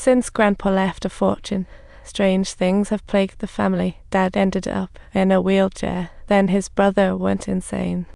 Since Grandpa left a fortune, strange things have plagued the family. Dad ended up in a wheelchair, then his brother went insane.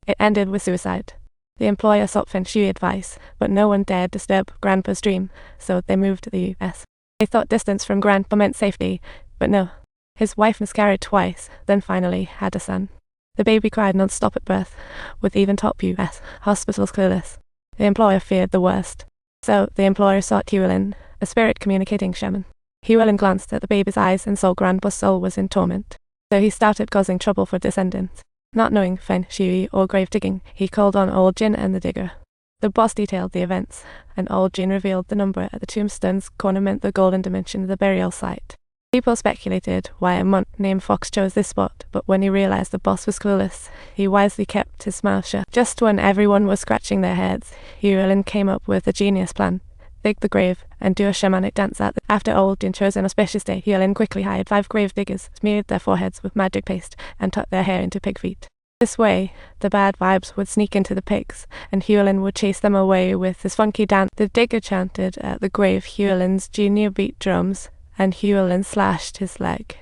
It ended with suicide. The employer sought feng shui advice, but no one dared disturb Grandpa's dream, so they moved to the US. They thought distance from Grandpa meant safety, but no. His wife miscarried twice, then finally had a son. The baby cried non-stop at birth, with even top US hospitals clueless. The employer feared the worst. So the employer sought Hualin, a spirit-communicating shaman. Hualin glanced at the baby's eyes and saw Grandpa's soul was in torment. So he started causing trouble for descendants. Not knowing feng shui or grave digging, he called on Old Jin and the digger. The boss detailed the events, and Old Jin revealed the number at the tombstone's corner meant the golden dimension of the burial site. People speculated why a monk named Fox chose this spot, but when he realized the boss was clueless, he wisely kept his mouth shut. Just when everyone was scratching their heads, Hualin came up with a genius plan. Dig the grave and do a shamanic dance at it. After Old Jin chose an auspicious day, Hualin quickly hired 5 grave diggers, smeared their foreheads with magic paste, and tucked their hair into pig feet. This way, the bad vibes would sneak into the pigs, and Hualin would chase them away with his funky dance. The digger chanted at the grave Hualin's junior beat drums, and Hualin slashed his leg.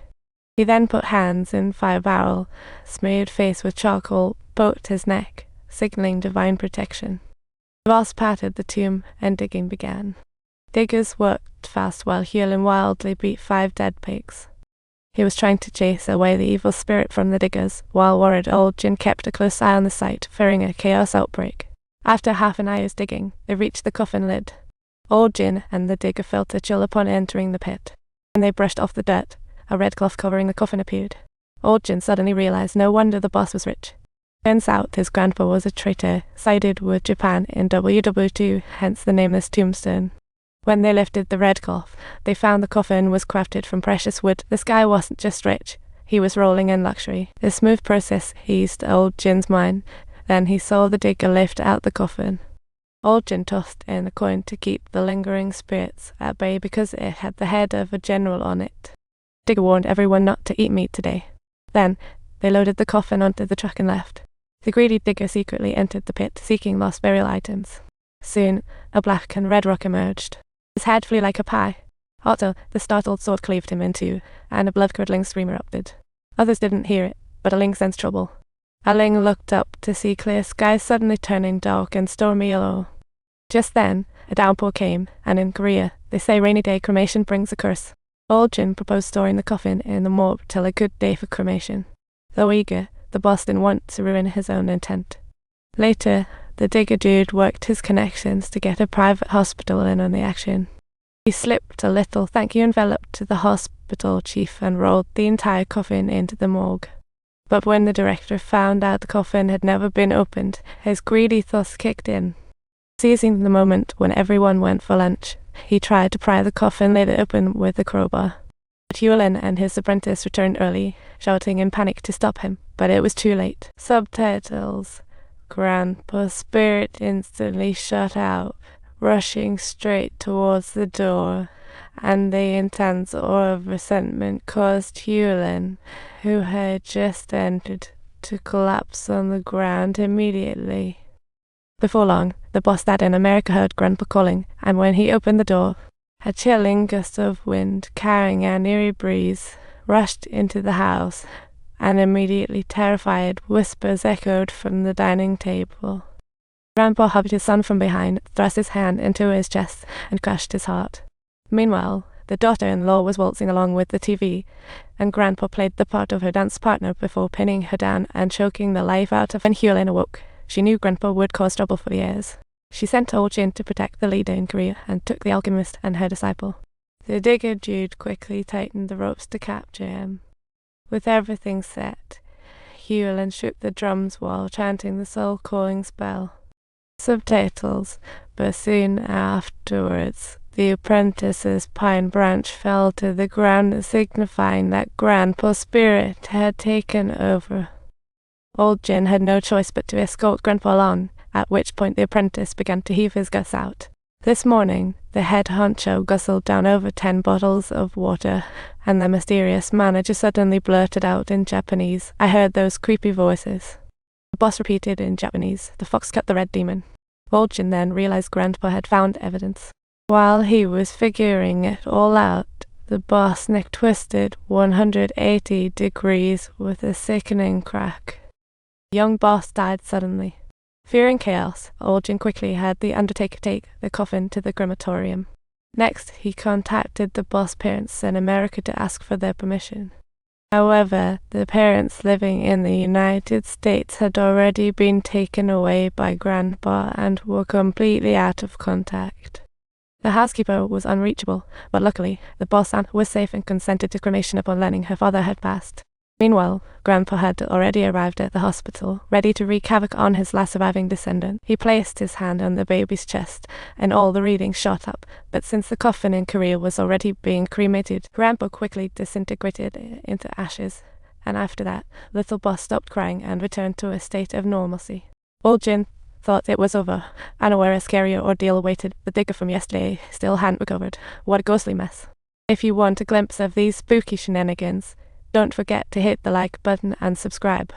He then put hands in fire barrel, smeared face with charcoal, poked his neck, signaling divine protection. The boss patted the tomb, and digging began. Diggers worked fast while Hualin wildly beat 5 dead pigs. He was trying to chase away the evil spirit from the diggers, while worried Old Jin kept a close eye on the site, fearing a chaos outbreak. After half an hour's digging, they reached the coffin lid. Old Jin and the digger felt a chill upon entering the pit. When they brushed off the dirt, a red cloth covering the coffin appeared. Old Jin suddenly realized no wonder the boss was rich. Turns out his grandpa was a traitor, sided with Japan in WW2, hence the nameless tombstone. When they lifted the red cloth, they found the coffin was crafted from precious wood. This guy wasn't just rich, he was rolling in luxury. The smooth process eased Old Jin's mind. Then he saw the digger lift out the coffin. Old Jin tossed in a coin to keep the lingering spirits at bay because it had the head of a general on it. Digger warned everyone not to eat meat today. Then, they loaded the coffin onto the truck and left. The greedy digger secretly entered the pit, seeking lost burial items. Soon, a black and red rock emerged. His head flew like a pie. Also, the startled sword cleaved him in two, and a blood-curdling scream erupted. Others didn't hear it, but Aling sensed trouble. Aling looked up to see clear skies suddenly turning dark and stormy yellow. Just then, a downpour came, and in Korea, they say rainy day cremation brings a curse. Old Jin proposed storing the coffin in the morgue till a good day for cremation. Though eager, the boss didn't want to ruin his own intent. Later, the digger dude worked his connections to get a private hospital in on the action. He slipped a little thank you envelope to the hospital chief and rolled the entire coffin into the morgue. But when the director found out the coffin had never been opened, his greedy thoughts kicked in. Seizing the moment when everyone went for lunch, he tried to pry the coffin lid open with a crowbar. But Hualin and his apprentice returned early, shouting in panic to stop him, but it was too late. Subtitles. Grandpa's spirit instantly shut out, rushing straight towards the door, and the intense aura of resentment caused Hualin, who had just entered, to collapse on the ground immediately. Before long, the boss dad in America heard Grandpa calling, and when he opened the door, a chilling gust of wind carrying an eerie breeze rushed into the house, and immediately terrified whispers echoed from the dining table. Grandpa hugged his son from behind, thrust his hand into his chest, and crushed his heart. Meanwhile, the daughter-in-law was waltzing along with the TV, and Grandpa played the part of her dance partner before pinning her down and choking the life out of her. When Hualin awoke, she knew Grandpa would cause trouble for the heirs. She sent Old Jin to protect the leader in Korea and took the alchemist and her disciple. The digger dude quickly tightened the ropes to capture him. With everything set, Hualin shook the drums while chanting the soul-calling spell. Subtitles, but soon afterwards, the apprentice's pine branch fell to the ground, signifying that Grandpa's spirit had taken over. Old Jin had no choice but to escort Grandpa along, at which point the apprentice began to heave his guts out. This morning, the head honcho guzzled down over 10 bottles of water, and the mysterious manager suddenly blurted out in Japanese, "I heard those creepy voices." The boss repeated in Japanese, "The fox cut the red demon." Old Jin then realized Grandpa had found evidence. While he was figuring it all out, the boss neck twisted 180 degrees with a sickening crack. Young boss died suddenly. Fearing chaos, old Jin quickly had the undertaker take the coffin to the crematorium. Next, he contacted the boss parents in America to ask for their permission. However, the parents living in the United States had already been taken away by Grandpa and were completely out of contact. The housekeeper was unreachable, but luckily, the boss aunt was safe and consented to cremation upon learning her father had passed. Meanwhile, Grandpa had already arrived at the hospital, ready to wreak havoc on his last surviving descendant. He placed his hand on the baby's chest, and all the readings shot up, but since the coffin in Korea was already being cremated, Grandpa quickly disintegrated into ashes, and after that, little boss stopped crying and returned to a state of normalcy. Old Jin thought it was over, unaware a scarier ordeal awaited. The digger from yesterday still hadn't recovered. What a ghostly mess. If you want a glimpse of these spooky shenanigans, don't forget to hit the like button and subscribe.